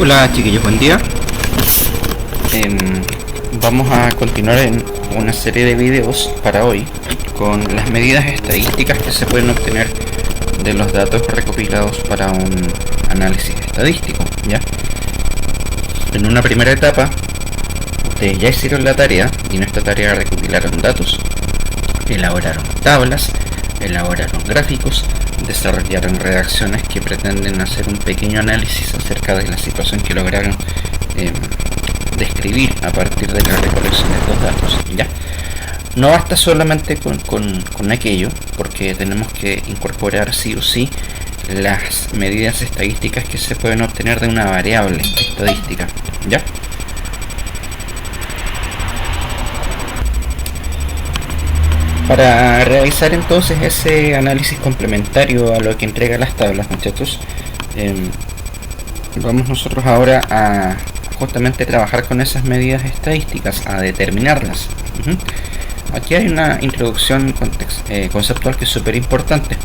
Hola chiquillos, buen día. Vamos a continuar en una serie de videos para hoy con las medidas estadísticas que se pueden obtener de los datos recopilados para un análisis estadístico, ¿ya? En una primera etapa, ustedes ya hicieron la tarea y en esta tarea recopilaron datos, elaboraron tablas, elaboraron gráficos, desarrollaron redacciones que pretenden hacer un pequeño análisis acerca de la situación que lograron describir a partir de la recolección de estos datos, ¿ya? No basta solamente con aquello, porque tenemos que incorporar sí o sí las medidas estadísticas que se pueden obtener de una variable estadística, ¿ya? Para realizar entonces ese análisis complementario a lo que entrega las tablas, muchachos, vamos nosotros ahora a justamente trabajar con esas medidas estadísticas, a determinarlas. Aquí hay una introducción conceptual que es súper importante.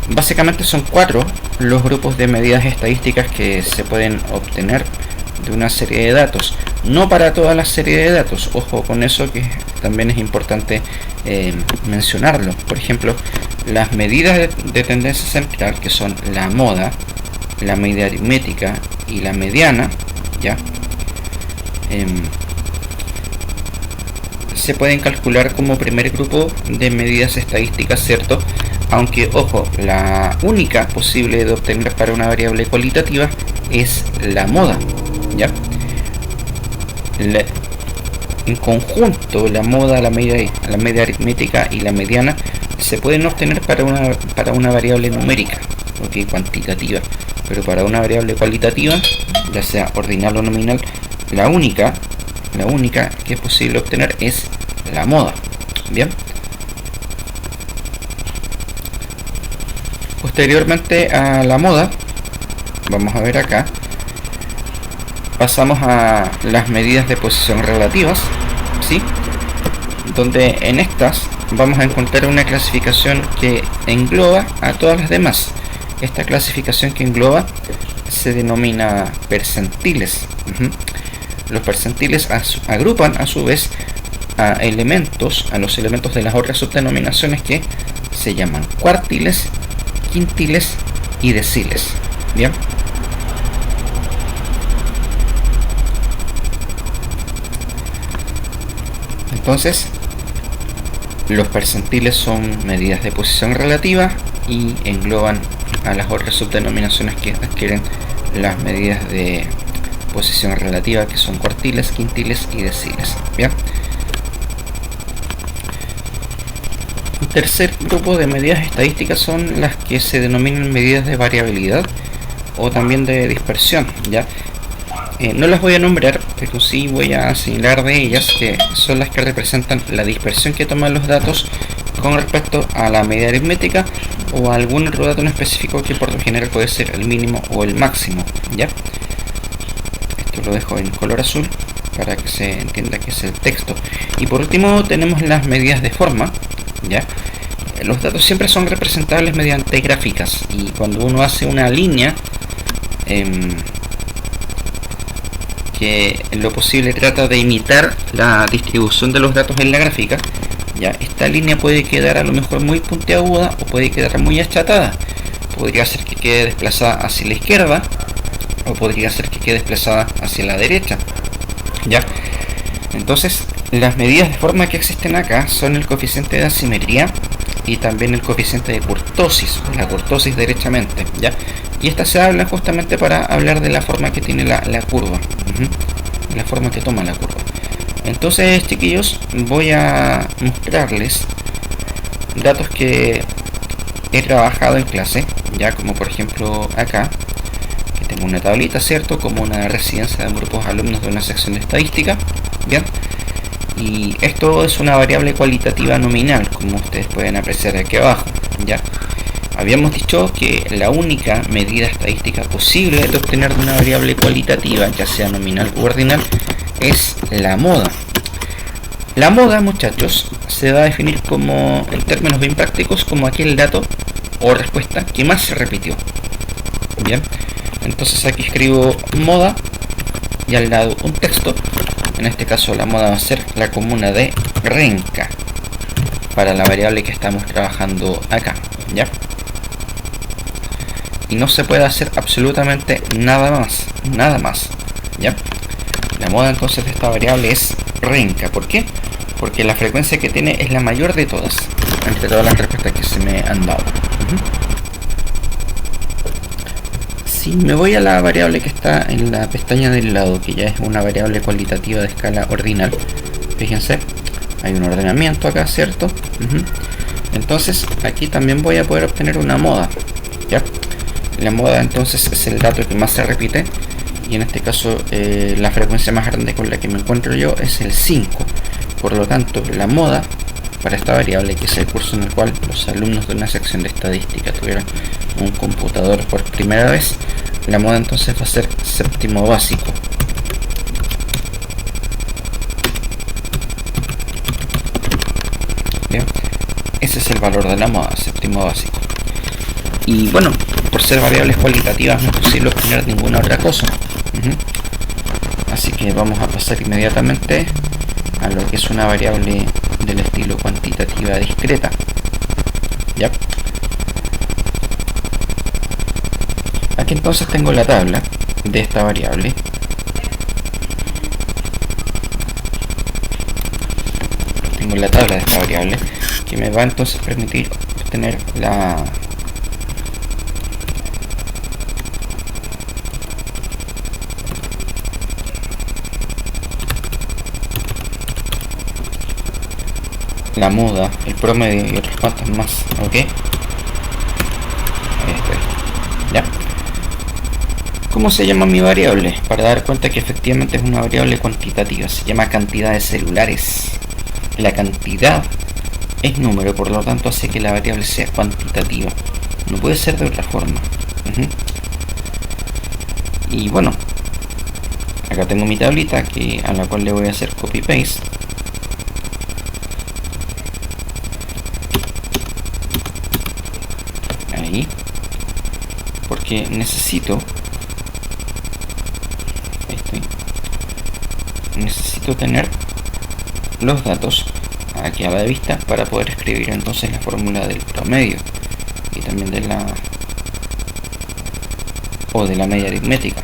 Básicamente son 4 los grupos de medidas estadísticas que se pueden obtener de una serie de datos, no para toda la serie de datos, ojo con eso, que también es importante mencionarlo. Por ejemplo, las medidas de tendencia central, que son la moda, la media aritmética y la mediana, ya se pueden calcular como primer grupo de medidas estadísticas, ¿cierto? Aunque, ojo, la única posible de obtener para una variable cualitativa es la moda, ¿ya? En conjunto, la moda, la media aritmética y la mediana se pueden obtener para una variable numérica, ¿okay? Cuantitativa, pero para una variable cualitativa, ya sea ordinal o nominal, la única que es posible obtener es la moda. Bien. Posteriormente a la moda, vamos a ver acá, pasamos a las medidas de posición relativas, ¿sí? Donde en estas vamos a encontrar una clasificación que engloba a todas las demás. Esta clasificación que engloba se denomina percentiles. Los percentiles agrupan a su vez a los elementos de las otras subdenominaciones que se llaman cuartiles, quintiles y deciles. Bien. Entonces, los percentiles son medidas de posición relativa y engloban a las otras subdenominaciones que adquieren las medidas de posición relativa, que son cuartiles, quintiles y deciles. Bien. Un tercer grupo de medidas estadísticas son las que se denominan medidas de variabilidad o también de dispersión, ¿ya? No las voy a nombrar, pero sí voy a señalar de ellas que son las que representan la dispersión que toman los datos con respecto a la media aritmética o a algún otro dato en específico, que por lo general puede ser el mínimo o el máximo, ¿ya? Esto lo dejo en color azul para que se entienda que es el texto. Y por último tenemos las medidas de forma, ¿ya? Los datos siempre son representables mediante gráficas, y cuando uno hace una línea que en lo posible trata de imitar la distribución de los datos en la gráfica, ya, esta línea puede quedar a lo mejor muy puntiaguda o puede quedar muy achatada. Podría ser que quede desplazada hacia la izquierda o podría ser que quede desplazada hacia la derecha, ya. Entonces, las medidas de forma que existen acá son el coeficiente de asimetría y también el coeficiente de kurtosis, la kurtosis derechamente, ya. Y estas se hablan justamente para hablar de la forma que tiene la curva, la forma que toma la curva. Entonces, chiquillos, voy a mostrarles datos que he trabajado en clase, ya, como por ejemplo acá, que tengo una tablita, ¿cierto? Como una residencia de grupos de alumnos de una sección de estadística, bien. Y esto es una variable cualitativa nominal, como ustedes pueden apreciar aquí abajo, ya. Habíamos dicho que la única medida estadística posible de obtener una variable cualitativa, ya sea nominal u ordinal, es la moda. La moda, muchachos, se va a definir como, en términos bien prácticos, como aquel dato o respuesta que más se repitió. Bien, Entonces aquí escribo moda y al lado un texto. En este caso la moda va a ser la comuna de Renca para la variable que estamos trabajando acá, ¿ya? Y no se puede hacer absolutamente nada más, ¿ya? La moda entonces de esta variable es Renca. ¿Por qué? Porque la frecuencia que tiene es la mayor de todas, entre todas las respuestas que se me han dado. Si me voy a la variable que está en la pestaña del lado, que ya es una variable cualitativa de escala ordinal, fíjense, hay un ordenamiento acá, ¿cierto? Entonces aquí también voy a poder obtener una moda, ¿ya? La moda entonces es el dato que más se repite, y en este caso la frecuencia más grande con la que me encuentro yo es el 5. Por lo tanto, la moda para esta variable, que es el curso en el cual los alumnos de una sección de estadística tuvieron un computador por primera vez, la moda entonces va a ser séptimo básico. Bien, ese es el valor de la moda, séptimo básico. Y bueno, por ser variables cualitativas no es posible obtener ninguna otra cosa. Así que vamos a pasar inmediatamente a lo que es una variable del estilo cuantitativa discreta. ¿Ya? Aquí entonces tengo la tabla de esta variable. Tengo la tabla de esta variable que me va entonces a permitir obtener la moda, el promedio y otras cuantas más, ¿ok? Ahí está. ¿Ya? ¿Cómo se llama mi variable? Para dar cuenta que efectivamente es una variable cuantitativa, se llama cantidad de celulares. La cantidad es número, por lo tanto hace que la variable sea cuantitativa. No puede ser de otra forma. Y bueno, acá tengo mi tablita a la cual le voy a hacer copy paste. Ahí, porque necesito tener los datos aquí a la vista para poder escribir entonces la fórmula del promedio y también de la media aritmética.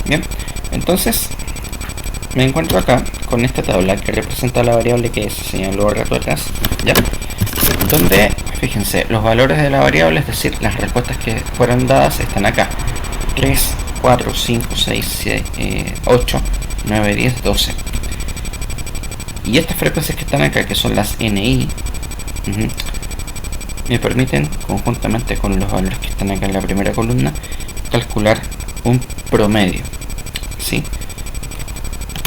Bien, entonces me encuentro acá con esta tabla que representa la variable que se señaló rato atrás, ¿ya? Donde, fíjense, los valores de la variable, es decir, las respuestas que fueron dadas están acá: 3, 4, 5, 6, 8, 9, 10, 12. Y estas frecuencias que están acá, que son las NI, me permiten, conjuntamente con los valores que están acá en la primera columna, calcular un promedio, ¿sí?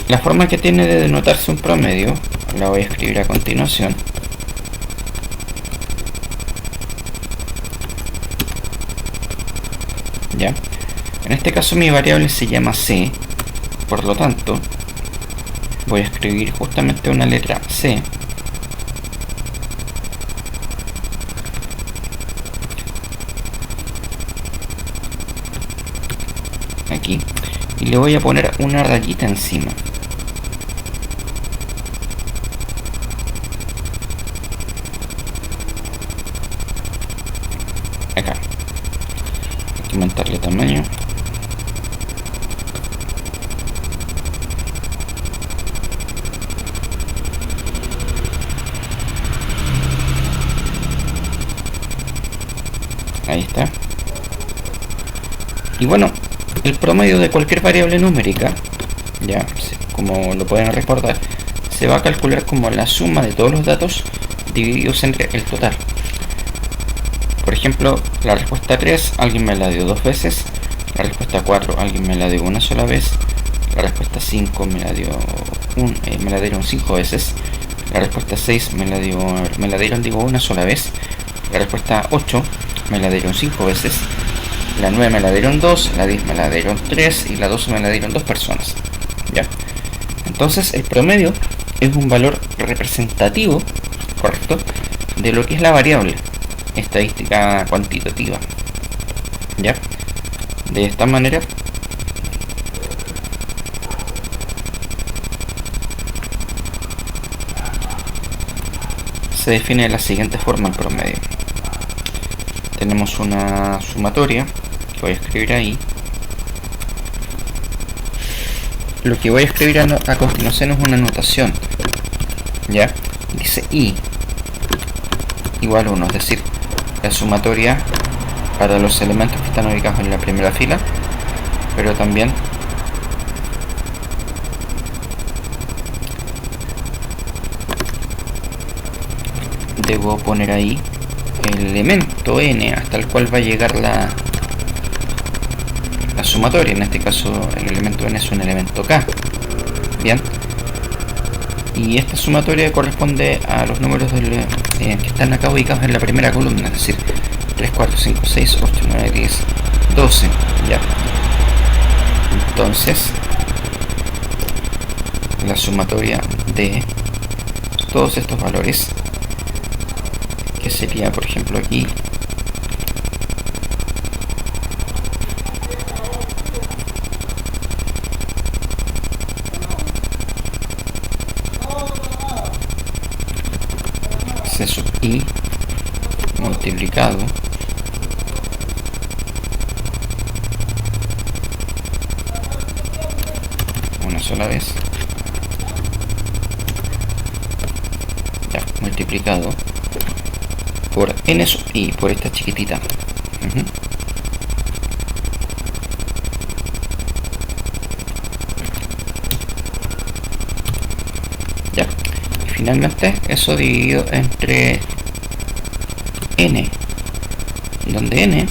La forma que tiene de denotarse un promedio la voy a escribir a continuación. ¿Ya? En este caso mi variable se llama C, por lo tanto voy a escribir justamente una letra C aquí y le voy a poner una rayita encima. Acá hay que aumentarle tamaño. Ahí está. Y bueno, el promedio de cualquier variable numérica, ya como lo pueden recordar, se va a calcular como la suma de todos los datos divididos entre el total. Por ejemplo, la respuesta 3 alguien me la dio 2 veces, la respuesta 4 alguien me la dio una sola vez, la respuesta 5 me la dieron 5 veces, La respuesta 6 me la dieron una sola vez. La respuesta 8 me la dieron 5 veces. La 9 me la dieron 2, la 10 me la dieron 3 y la 12 me la dieron 2 personas. ¿Ya? Entonces el promedio es un valor representativo, correcto, de lo que es la variable estadística cuantitativa. ¿Ya? De esta manera se define de la siguiente forma el promedio. Tenemos una sumatoria que voy a escribir ahí. Lo que voy a escribir a continuación es una notación. ¿Ya? Dice I igual 1, es decir, la sumatoria para los elementos que están ubicados en la primera fila, pero también debo poner ahí el elemento n hasta el cual va a llegar la sumatoria. En este caso el elemento n es un elemento k. Bien, y esta sumatoria corresponde a los números que están acá ubicados en la primera columna, es decir, 3, 4, 5, 6, 8, 9, 10, 12. Ya, entonces la sumatoria de todos estos valores, que sería por ejemplo aquí C sub I multiplicado una sola vez, ya, multiplicado por n sub I, por esta chiquitita. Ya, y finalmente eso dividido entre n, donde n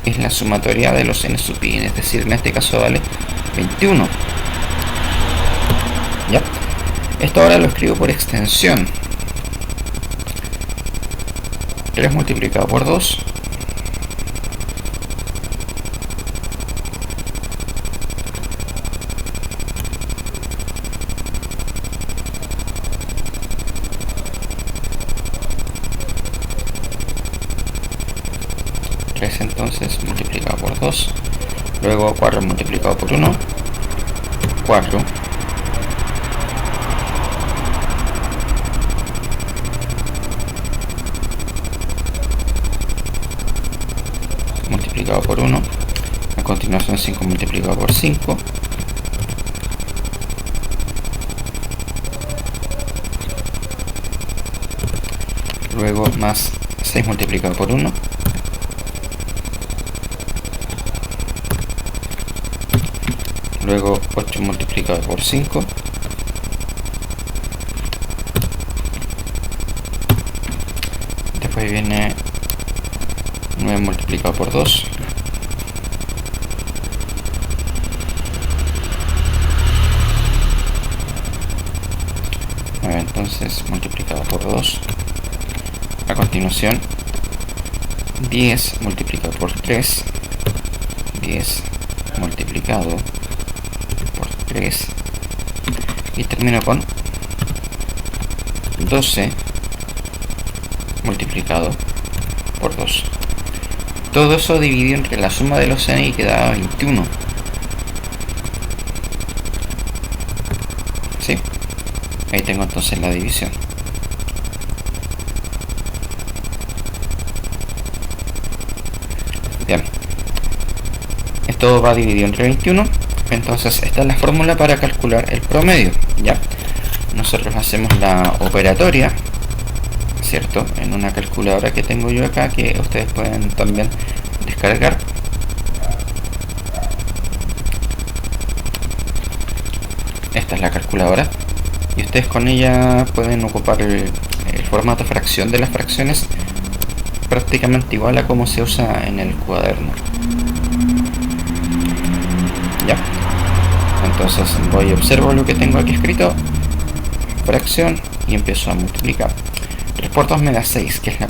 es la sumatoria de los n sub I, es decir, en este caso vale 21. Ya, esto ahora lo escribo por extensión. 3 multiplicado por 2 3 entonces multiplicado por 2, luego 4 multiplicado por 1, 4, multiplicado por 1, a continuación 5 multiplicado por 5, luego más 6 multiplicado por 1, luego 8 multiplicado por 5, después viene 9 multiplicado por 2, entonces multiplicado por 2, a continuación 10 multiplicado por 3, 10 multiplicado por 3, y termino con 12 multiplicado por 2. Todo eso dividido entre la suma de los n y queda 21. ¿Sí? Ahí tengo entonces la división. Bien. Esto va dividido entre 21. Entonces esta es la fórmula para calcular el promedio. Ya. Nosotros hacemos la operatoria, ¿cierto? En una calculadora que tengo yo acá, que ustedes pueden también descargar. Esta es la calculadora y ustedes con ella pueden ocupar el formato fracción de las fracciones, prácticamente igual a como se usa en el cuaderno. Ya, entonces voy y observo lo que tengo aquí escrito fracción y empiezo a multiplicar. 3 por 2 me da 6, que es la,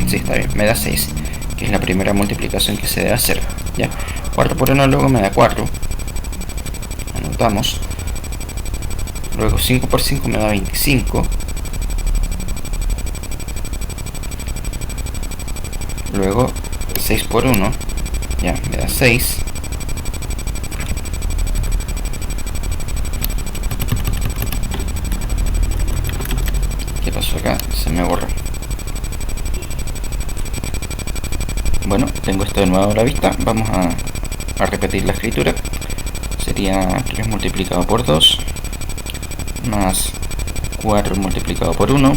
sí, está bien, me da 6, que es la primera multiplicación que se debe hacer, ¿ya? 4 por 1 luego me da 4, anotamos. Luego 5 por 5 me da 25. Luego 6 por 1, ya, me da 6. ¿Qué pasó acá? Se me borró. Bueno, tengo esto de nuevo a la vista. Vamos a repetir la escritura. Sería 3 multiplicado por 2 más 4 multiplicado por 1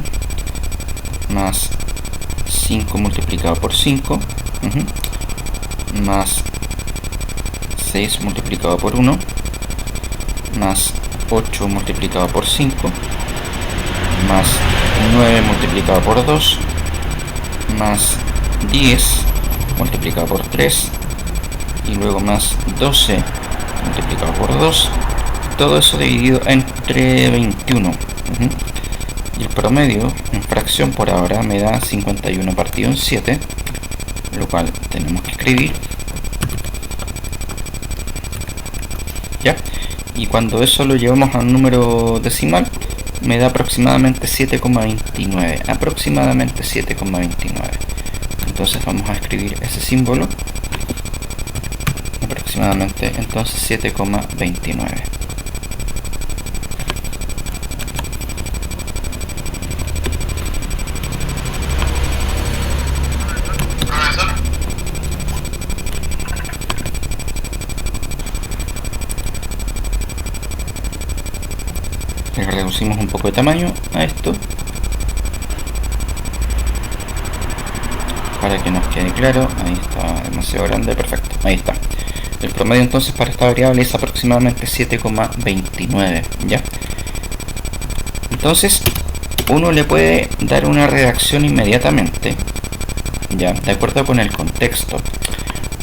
más 5 multiplicado por 5 más 6 multiplicado por 1 más 8 multiplicado por 5 más 9 multiplicado por 2 más 10 multiplicado por 3 y luego más 12 multiplicado por 2, todo eso dividido entre 21. Y el promedio en fracción por ahora me da 51 partido en 7, lo cual tenemos que escribir, ya. Y cuando eso lo llevamos a un número decimal me da aproximadamente 7,29, aproximadamente 7,29. Entonces vamos a escribir ese símbolo, aproximadamente entonces 7,29. Le reducimos un poco de tamaño a esto para que nos quede claro. Ahí está demasiado grande, perfecto, ahí está. El promedio entonces para esta variable es aproximadamente 7,29, ¿ya? Entonces uno le puede dar una redacción inmediatamente, ¿ya? De acuerdo con el contexto.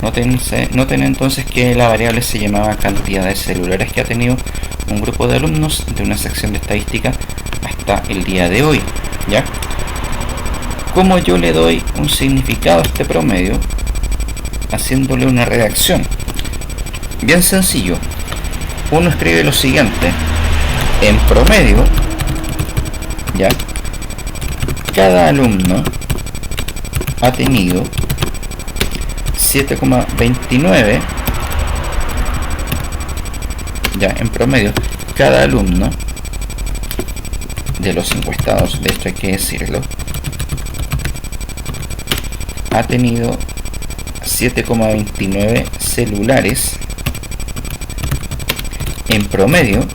Noten entonces que la variable se llamaba cantidad de celulares que ha tenido un grupo de alumnos de una sección de estadística hasta el día de hoy, ¿ya? ¿Cómo yo le doy un significado a este promedio? Haciéndole una redacción. Bien sencillo. Uno escribe lo siguiente: en promedio, ¿ya? Cada alumno ha tenido 7,29, ya, en promedio cada alumno de los encuestados, de esto hay que decirlo, ha tenido 7,29 celulares en promedio.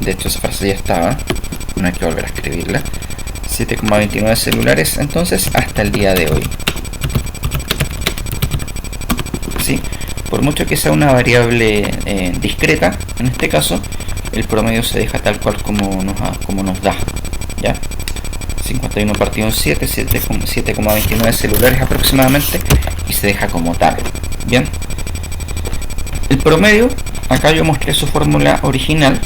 De hecho esa frase ya estaba, no hay que volver a escribirla. 7,29 celulares entonces hasta el día de hoy, ¿sí? Por mucho que sea una variable discreta, en este caso el promedio se deja tal cual como nos da, ¿ya? 51 partido en 7, 7,29 celulares aproximadamente, y se deja como tal, ¿bien? El promedio, acá yo mostré su fórmula original,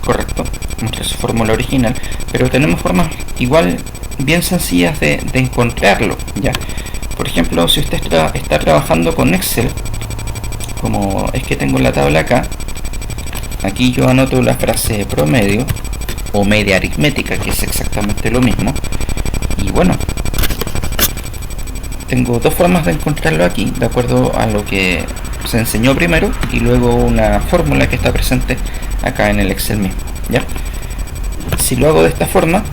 correcto, mostré su fórmula original, pero tenemos formas igual bien sencillas de encontrarlo, ¿ya? Por ejemplo, si usted está trabajando con Excel, como es que tengo la tabla acá, aquí yo anoto la frase promedio o media aritmética, que es exactamente lo mismo, y bueno, tengo dos formas de encontrarlo aquí, de acuerdo a lo que se enseñó primero, y luego una fórmula que está presente acá en el Excel mismo, ¿ya? Si lo hago de esta forma,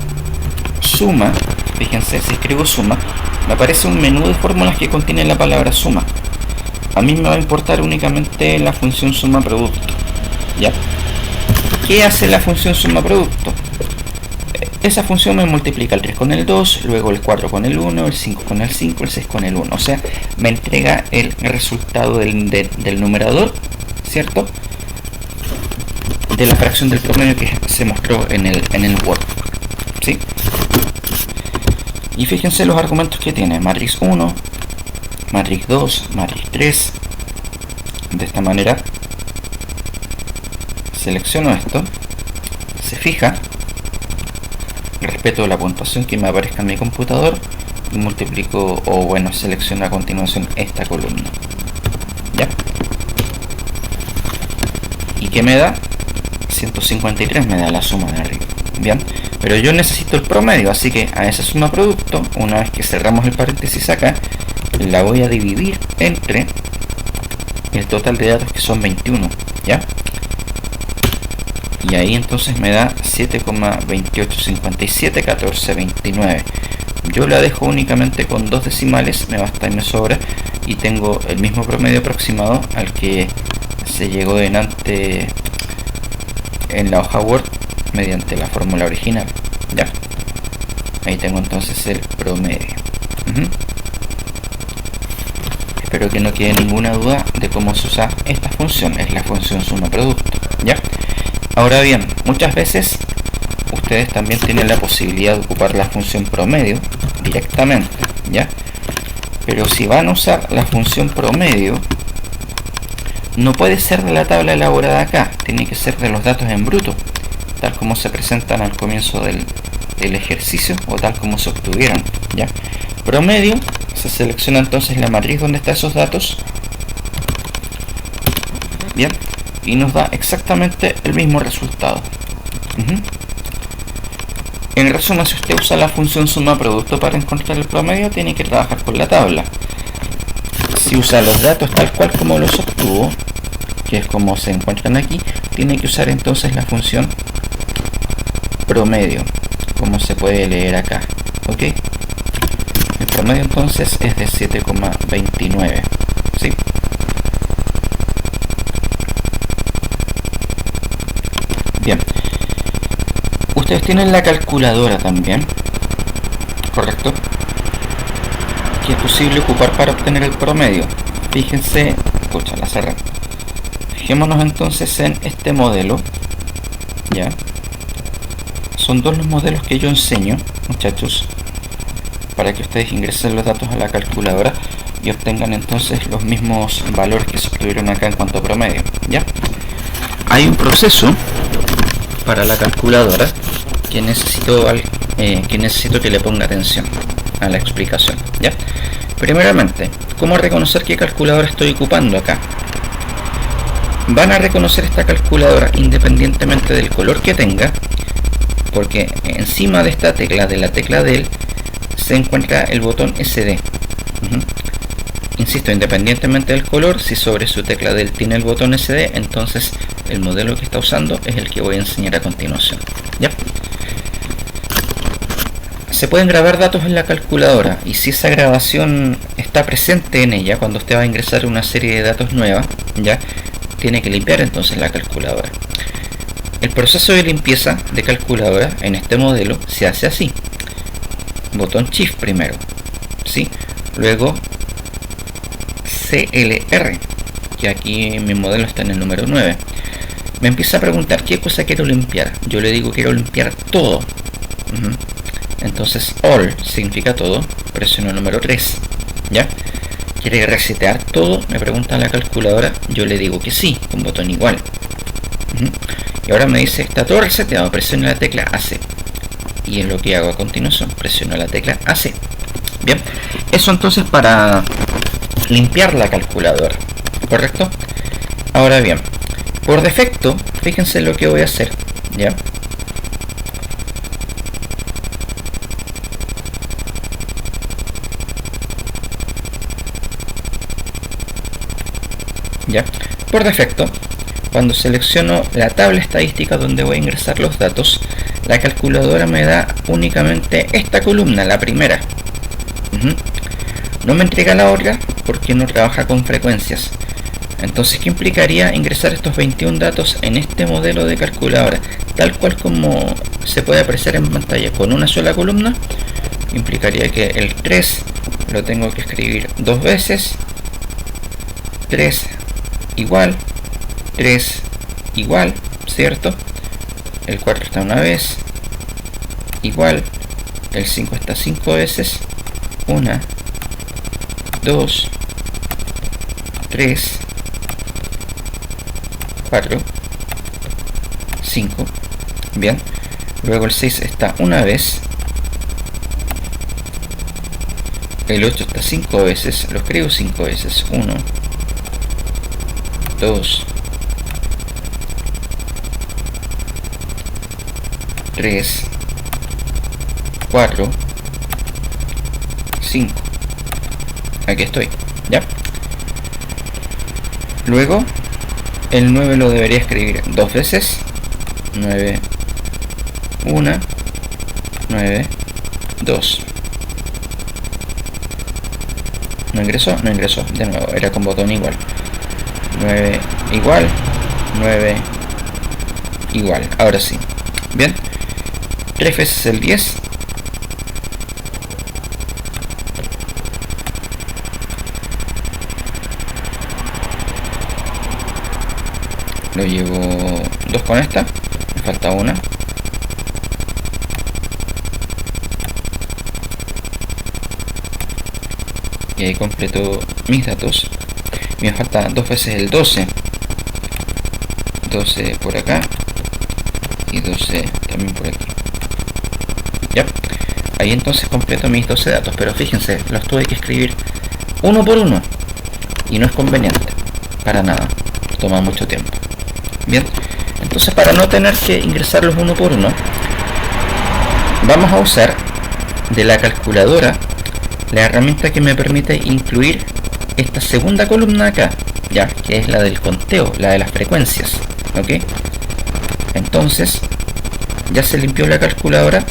suma, fíjense, si escribo suma, me aparece un menú de fórmulas que contiene la palabra suma. A mí me va a importar únicamente la función suma producto, ¿ya? ¿Qué hace la función suma producto? Esa función me multiplica el 3 con el 2, luego el 4 con el 1, el 5 con el 5, el 6 con el 1. O sea, me entrega el resultado del numerador, ¿cierto? De la fracción del promedio que se mostró en el Word, ¿sí? Y fíjense los argumentos que tiene: matriz 1, matriz 2, matriz 3. De esta manera selecciono esto, se fija, respeto la puntuación que me aparezca en mi computador y multiplico, o bueno, selecciono a continuación esta columna. ¿Ya? ¿Y qué me da? 153 me da la suma de arriba. Bien, pero yo necesito el promedio, así que a esa suma producto, una vez que cerramos el paréntesis acá, la voy a dividir entre el total de datos, que son 21. ¿Ya? Y ahí entonces me da 7,28571429. Yo la dejo únicamente con dos decimales, me basta y me sobra, y tengo el mismo promedio aproximado al que se llegó delante en la hoja Word mediante la fórmula original. Ya, ahí tengo entonces el promedio. Espero que no quede ninguna duda de cómo se usa esta función. Es la función suma producto. Ya, ahora bien, muchas veces ustedes también tienen la posibilidad de ocupar la función promedio directamente, ¿ya? Pero si van a usar la función promedio, no puede ser de la tabla elaborada acá, tiene que ser de los datos en bruto, tal como se presentan al comienzo del ejercicio, o tal como se obtuvieron, ¿ya? Promedio, se selecciona entonces la matriz donde están esos datos, bien, y nos da exactamente el mismo resultado. En resumen, si usted usa la función suma producto para encontrar el promedio, tiene que trabajar con la tabla. Si usa los datos tal cual como los obtuvo, que es como se encuentran aquí, tiene que usar entonces la función promedio, como se puede leer acá. ¿Ok? El promedio entonces es de 7,29. ¿Sí? Bien. Ustedes tienen la calculadora también, ¿correcto? Que es posible ocupar para obtener el promedio. Fíjense, escucha, la cerré. Fijémonos entonces en este modelo, ¿ya? Son dos los modelos que yo enseño, muchachos, para que ustedes ingresen los datos a la calculadora y obtengan entonces los mismos valores que se obtuvieron acá en cuanto a promedio, ¿ya? Hay un proceso para la calculadora que necesito que le ponga atención a la explicación, ¿ya? Primeramente, ¿cómo reconocer qué calculadora estoy ocupando acá? Van a reconocer esta calculadora independientemente del color que tenga, porque encima de esta tecla, de la tecla del, se encuentra el botón SD. Insisto, independientemente del color, si sobre su tecla del tiene el botón SD, entonces el modelo que está usando es el que voy a enseñar a continuación, ¿ya? Se pueden grabar datos en la calculadora, y si esa grabación está presente en ella cuando usted va a ingresar una serie de datos nueva, ya tiene que limpiar entonces la calculadora. El proceso de limpieza de calculadora en este modelo se hace así: botón Shift primero, ¿sí? Luego CLR, que aquí en mi modelo está en el número 9. Me empieza a preguntar qué cosa quiero limpiar. Yo le digo quiero limpiar todo. Entonces all significa todo, presiono el número 3, ¿ya? ¿Quiere resetear todo? Me pregunta la calculadora, yo le digo que sí, con botón igual. Y ahora me dice, está todo reseteado, presiono la tecla AC. Y es lo que hago a continuación, presiono la tecla AC. Bien, eso entonces para limpiar la calculadora, ¿correcto? Ahora bien, por defecto, fíjense lo que voy a hacer, ¿ya? ¿Ya? Por defecto, cuando selecciono la tabla estadística donde voy a ingresar los datos, la calculadora me da únicamente esta columna, la primera. No me entrega la otra porque no trabaja con frecuencias. Entonces, ¿qué implicaría ingresar estos 21 datos en este modelo de calculadora? Tal cual como se puede apreciar en pantalla, con una sola columna, implicaría que el 3 lo tengo que escribir dos veces, 3 igual, 3 igual, ¿cierto? El 4 está una vez, igual, el 5 está 5 veces, 1, 2, 3, 4, 5, Bien, luego el 6 está una vez, el 8 está 5 veces, lo escribo 5 veces, 1, 2, 3, 4, 5. Aquí estoy, ¿ya? Luego, el 9 lo debería escribir 2 veces. 9, 1, 9, 2. ¿No ingresó? No ingresó. De nuevo, era con botón igual. 9 igual. 9 igual. Ahora sí. Bien. 3 veces el 10. Lo llevo 2 con esta. Me falta una. Y ahí completo mis datos. Me falta 2 veces el 12. 12 por acá. Y 12 también por aquí. Ya. Ahí entonces completo mis 12 datos. Pero fíjense, los tuve que escribir uno por uno. Y no es conveniente. Para nada. Toma mucho tiempo. Bien. Entonces, para no tener que ingresarlos uno por uno, vamos a usar de la calculadora la herramienta que me permite incluir esta segunda columna acá, ya, que es la del conteo, la de las frecuencias, ¿ok? Entonces, ya se limpió la calculadora,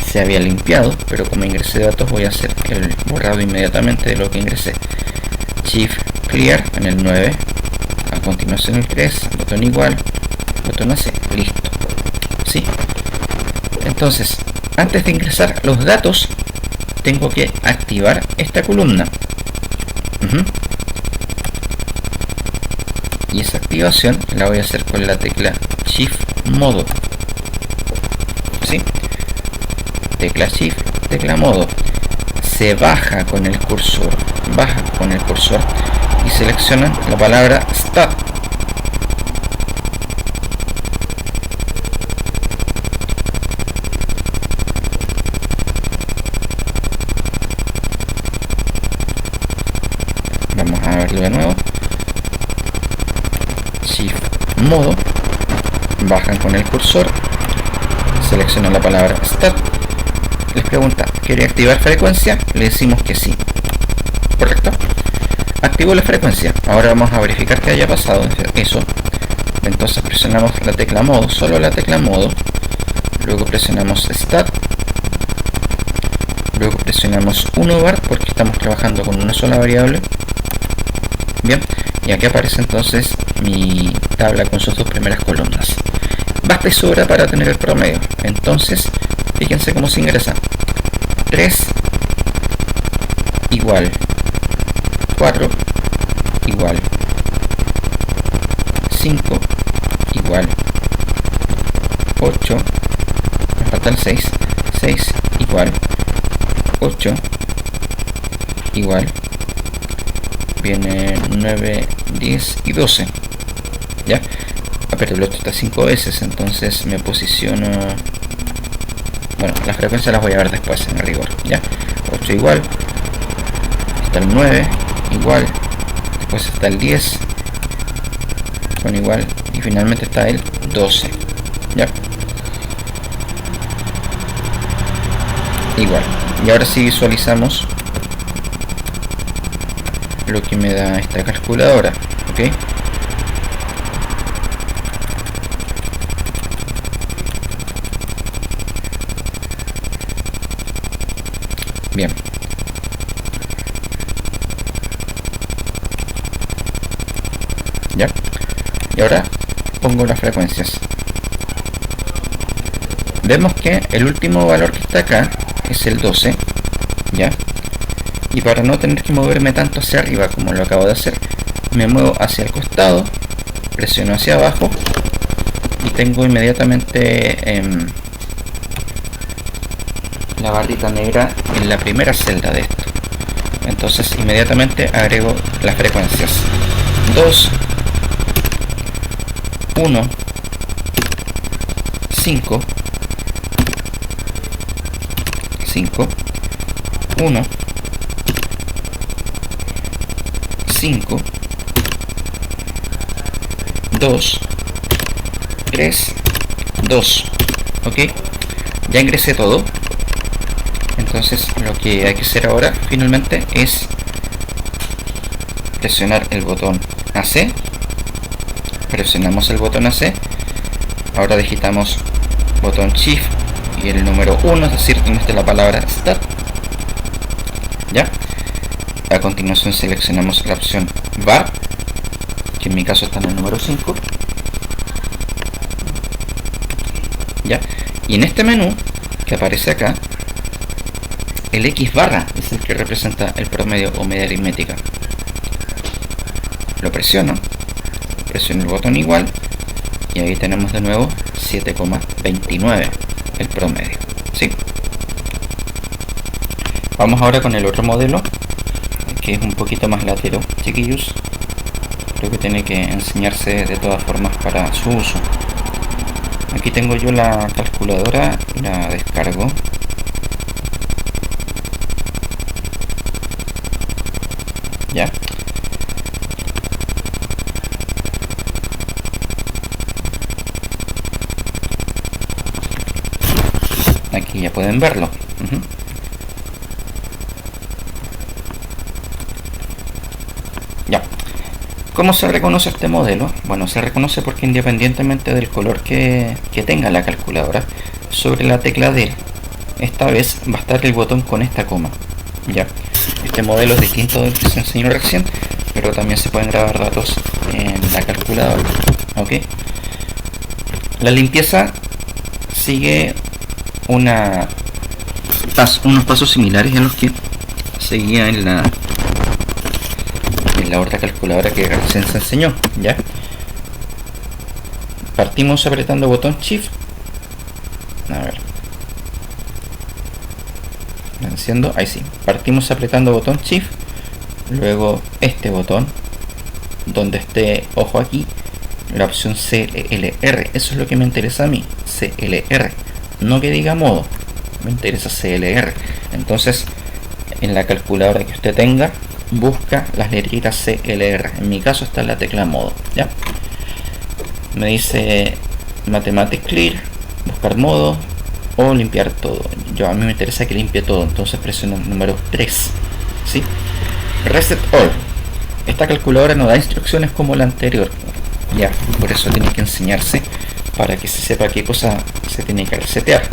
se había limpiado, pero como ingresé datos voy a hacer el borrado inmediatamente de lo que ingresé. Shift Clear en el 9, a continuación el 3, botón igual, botón AC, listo, ¿sí? Entonces, antes de ingresar los datos, tengo que activar esta columna. Y esa activación la voy a hacer con la tecla Shift Modo. ¿Sí? Tecla Shift, tecla Modo. Se baja con el cursor, y selecciona la palabra Start. Vamos a verlo de nuevo. Shift Modo. Bajan con el cursor. Seleccionan la palabra Start. Les pregunta, ¿quiere activar frecuencia? Le decimos que sí. ¿Correcto? Activo la frecuencia. Ahora vamos a verificar que haya pasado eso. Entonces presionamos la tecla Modo, solo la tecla Modo. Luego presionamos Start. Luego presionamos 1 bar porque estamos trabajando con una sola variable. Bien, y aquí aparece entonces mi tabla con sus dos primeras columnas. Basta y sobra para tener el promedio. Entonces, fíjense cómo se ingresa. 3 igual 4 igual 5 igual 8, me falta el 6, 6 igual 8 igual, viene 9, 10 y 12, ¿ya? Pero el 8 está 5 veces, entonces me posiciono, bueno, las frecuencias las voy a ver después en rigor, ¿ya? 8 igual, está el 9 igual, después está el 10 con igual, y finalmente está el 12, ¿ya? Igual. Y ahora sí visualizamos lo que me da esta calculadora, ¿ok? Bien. ¿Ya? Y ahora pongo las frecuencias. Vemos que el último valor que está acá es el 12, ¿ya? Y para no tener que moverme tanto hacia arriba como lo acabo de hacer, me muevo hacia el costado, presiono hacia abajo y tengo inmediatamente la barrita negra en la primera celda de esto. Entonces inmediatamente agrego las frecuencias 2, 1, 5, 5, 1, 5, 2, 3, 2. Ok, ya ingresé todo. Entonces lo que hay que hacer ahora finalmente es presionar el botón AC. Presionamos el botón AC. Ahora digitamos botón Shift y el número 1, es decir, donde está la palabra Start. Ya. A continuación seleccionamos la opción Bar, que en mi caso está en el número 5. Ya. Y en este menú que aparece acá, el X barra es el que representa el promedio o media aritmética. Lo presiono el botón igual y ahí tenemos de nuevo 7,29 el promedio. ¿Sí? Vamos ahora con el otro modelo, que es un poquito más latero, chiquillos. Creo que tiene que enseñarse de todas formas para su uso. Aquí tengo yo la calculadora, la descargo. Ya. Aquí ya pueden verlo. Ya. ¿Cómo se reconoce este modelo? Bueno, se reconoce porque independientemente del color que tenga la calculadora, sobre la tecla D, esta vez va a estar el botón con esta coma. Ya. Este modelo es distinto del que se enseñó recién, pero también se pueden grabar datos en la calculadora. Ok. La limpieza sigue unos pasos similares a los que seguía en la otra calculadora que recién se enseñó. Ya. Partimos apretando botón Shift. A ver. Enciendo, ahí sí. Partimos apretando botón Shift. Luego este botón, donde esté, ojo aquí, la opción CLR. Eso es lo que me interesa a mí. CLR. No que diga modo. Me interesa CLR. Entonces, en la calculadora que usted tenga, busca las letritas CLR. En mi caso está en la tecla modo. ¿Ya? Me dice Mathematics Clear, buscar modo o limpiar todo. A mí me interesa que limpie todo, entonces presiono el número 3. ¿Sí? Reset All. Esta calculadora no da instrucciones como la anterior. Ya, por eso tiene que enseñarse para que se sepa qué cosa se tiene que resetear.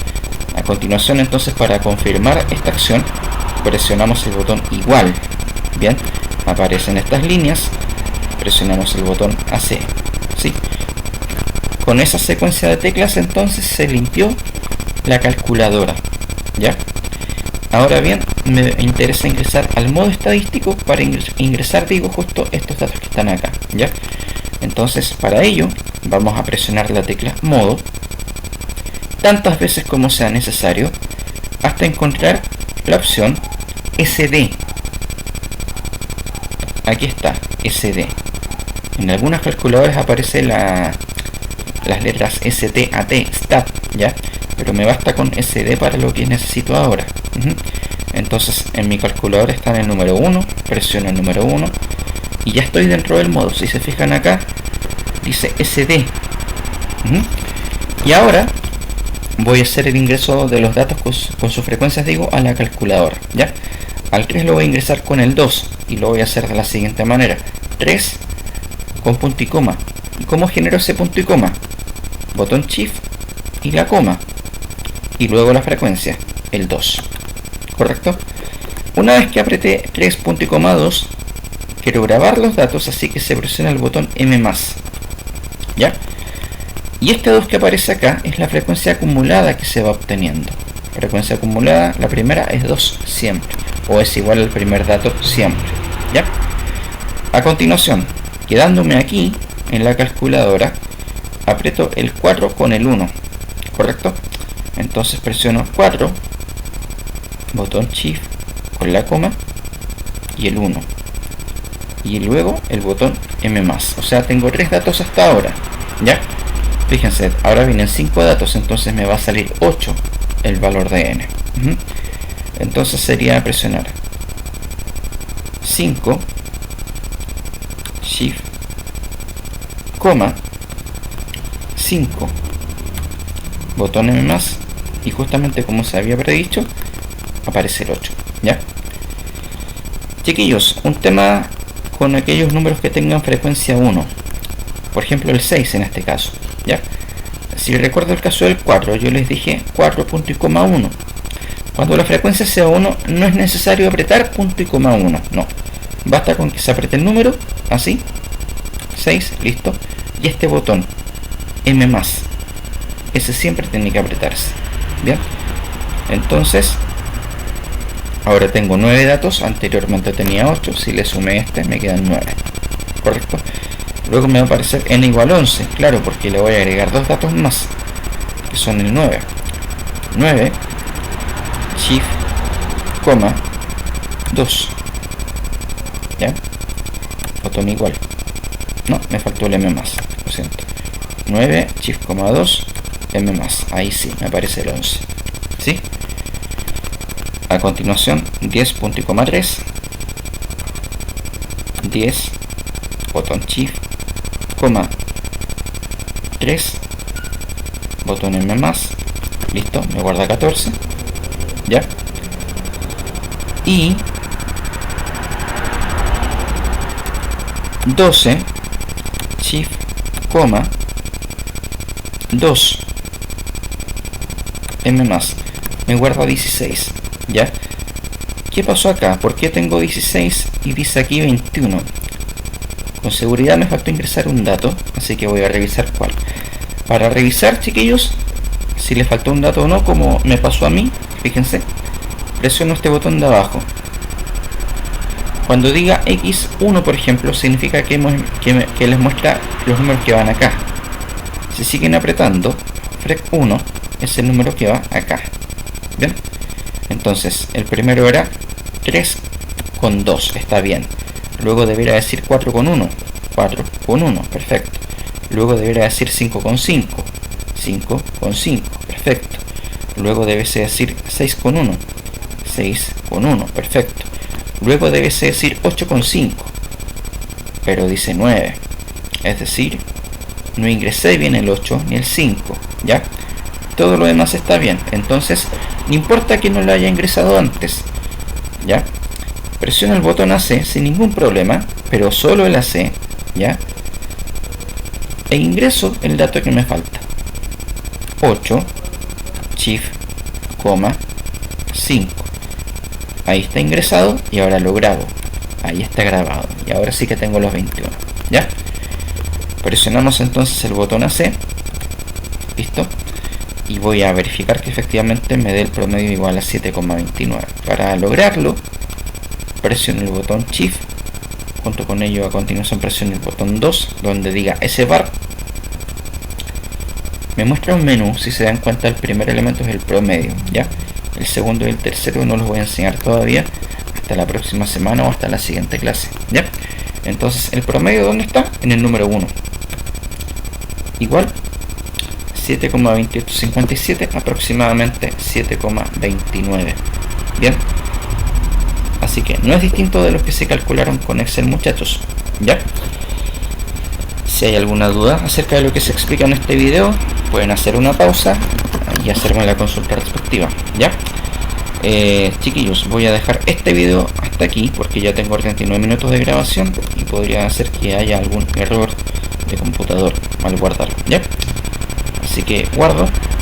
A continuación, entonces, para confirmar esta acción, presionamos el botón igual. Bien, aparecen estas líneas, presionamos el botón AC. ¿Sí? Con esa secuencia de teclas, entonces, se limpió la calculadora. ¿Ya? Ahora bien, me interesa ingresar al modo estadístico. Para ingresar, digo, justo estos datos que están acá. ¿Ya? Entonces, para ello, vamos a presionar la tecla modo tantas veces como sea necesario hasta encontrar la opción SD. Aquí está, SD. En algunas calculadoras aparece las letras STAT, STAT, ¿ya? Pero me basta con SD para lo que necesito ahora. Entonces, en mi calculadora está en el número 1, presiono el número 1 y ya estoy dentro del modo. Si se fijan acá, dice SD. Y ahora voy a hacer el ingreso de los datos con sus frecuencias, digo, a la calculadora. ¿Ya? Al 3 lo voy a ingresar con el 2 y lo voy a hacer de la siguiente manera. 3 con punto y coma. ¿Y cómo genero ese punto y coma? Botón Shift y la coma. Y luego la frecuencia, el 2. ¿Correcto? Una vez que apreté 3 punto y coma 2, quiero grabar los datos, así que se presiona el botón M+. ¿Ya? Y este 2 que aparece acá es la frecuencia acumulada que se va obteniendo. Frecuencia acumulada, la primera es 2 siempre, o es igual al primer dato siempre. ¿Ya? A continuación, quedándome aquí en la calculadora, aprieto el 4 con el 1. ¿Correcto? Entonces presiono 4, botón Shift con la coma y el 1. Y luego el botón M+. O sea, tengo 3 datos hasta ahora. ¿Ya? Fíjense, ahora vienen 5 datos, entonces me va a salir 8 el valor de n. Entonces sería presionar 5, shift, coma, 5, botón M más, y justamente como se había predicho, aparece el 8, ¿ya? Chiquillos, un tema con aquellos números que tengan frecuencia 1, por ejemplo el 6 en este caso, ¿ya? Si recuerdo el caso del 4, yo les dije 4 punto y coma 1. Cuando la frecuencia sea 1, no es necesario apretar punto y coma 1, no. Basta con que se apriete el número, así, 6, listo, y este botón, M+, ese siempre tiene que apretarse, ¿bien? Entonces, ahora tengo 9 datos, anteriormente tenía 8, si le sumé este me quedan 9, ¿correcto? Luego me va a aparecer n igual 11, claro, porque le voy a agregar 2 datos más, que son el 9, 9, shift, coma, 2, ¿ya? Botón igual, no, me faltó el m+, lo siento, 9, shift, coma, 2, m+, ahí sí, me aparece el 11, ¿sí? A continuación, 10 punto y coma 3, 10, botón shift, coma, 3, botón M+, listo, me guarda 14, ¿ya? Y 12, shift, coma, 2, M+, me guarda 16, ¿ya? ¿Qué pasó acá? ¿Por qué tengo 16 y dice aquí 21? Con seguridad me faltó ingresar un dato, así que voy a revisar cuál. Para revisar, chiquillos, si le faltó un dato o no, como me pasó a mí, fíjense, presiono este botón de abajo. Cuando diga X1, por ejemplo, significa que les muestra los números que van acá. Si siguen apretando, FREC1 es el número que va acá. ¿Bien? Entonces, el primero era 3 con 2, está bien. Luego debería decir 4 con 1, 4 con 1, perfecto. Luego debería decir 5 con 5, 5 con 5, perfecto. Luego debe decir 6 con 1, 6 con 1, perfecto. Luego debe decir 8 con 5, pero dice 9, es decir, no ingresé bien el 8 ni el 5, ¿ya? Todo lo demás está bien, entonces no importa que no lo haya ingresado antes, ¿ya? Presiono el botón AC sin ningún problema, pero solo el AC, ¿ya? E ingreso el dato que me falta, 8, shift, coma, 5. Ahí está ingresado y ahora lo grabo. Ahí está grabado. Y ahora sí que tengo los 21. ¿Ya? Presionamos entonces el botón AC. Listo. Y voy a verificar que efectivamente me dé el promedio igual a 7,29. Para lograrlo, presiono el botón Shift. Junto con ello, a continuación presiono el botón 2, donde diga S-bar. Me muestra un menú. Si se dan cuenta, el primer elemento es el promedio. ¿Ya? El segundo y el tercero no los voy a enseñar todavía hasta la próxima semana o hasta la siguiente clase, ¿ya? Entonces, ¿el promedio dónde está? En el número 1. Igual 7,2857, aproximadamente 7,29. Bien. Así que no es distinto de los que se calcularon con Excel, muchachos, ¿ya? Si hay alguna duda acerca de lo que se explica en este video, pueden hacer una pausa y hacerme la consulta respectiva, ¿ya? Chiquillos, voy a dejar este video hasta aquí porque ya tengo 39 minutos de grabación y podría hacer que haya algún error de computador al guardar, ¿ya? Así que guardo